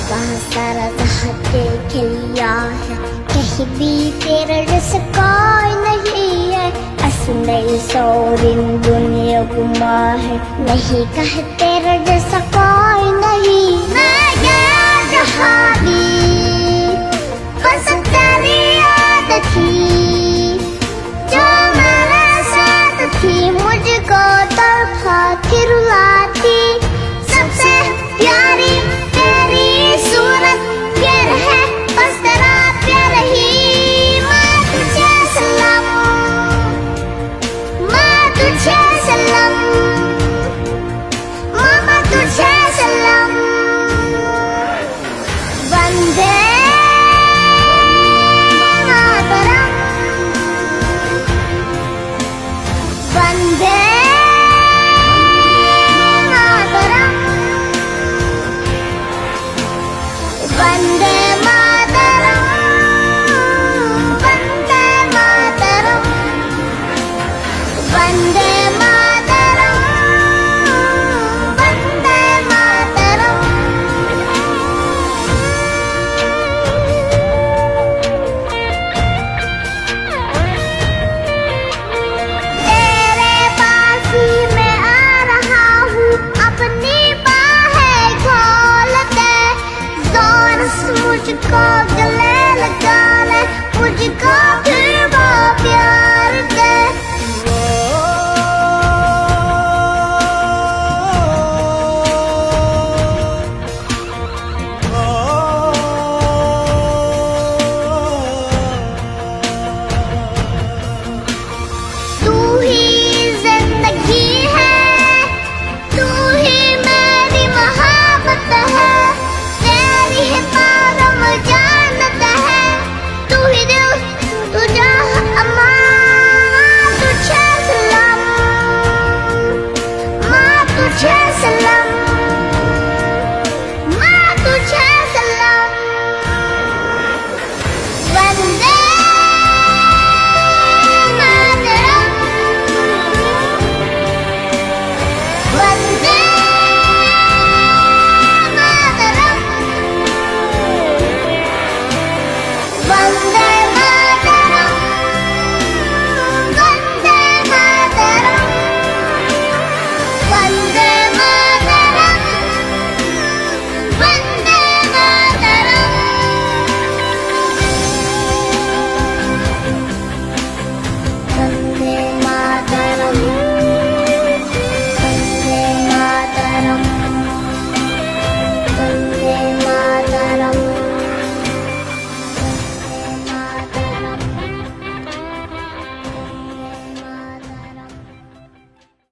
बहुत सारा जहां देख लिया है, कहीं भी तेरा जैसा कोई नहीं है। असली सोरिन दुनिया गुमा है, नहीं कहे तेरा जैसा कोई नहीं। मैं गया जहां भी बस तेरी याद थी, जो मेरे साथ थी मुझको तड़पाती रुलाती। सबसे प्यारी तेरी सूरत प्यार है, बस तेरा प्यार ही। मैं तुझे सलाम, मैं तुझे सलाम, मामा तुझे सलाम। वंदे मातरम, वंदे मातरम, वंदे मातरम, वंदे मातरम, वंदे मातरम, वंदे मातरम। तेरे पास ही मैं आ रहा हूँ, अपनी बाहें खोल दे, जोर से मुझको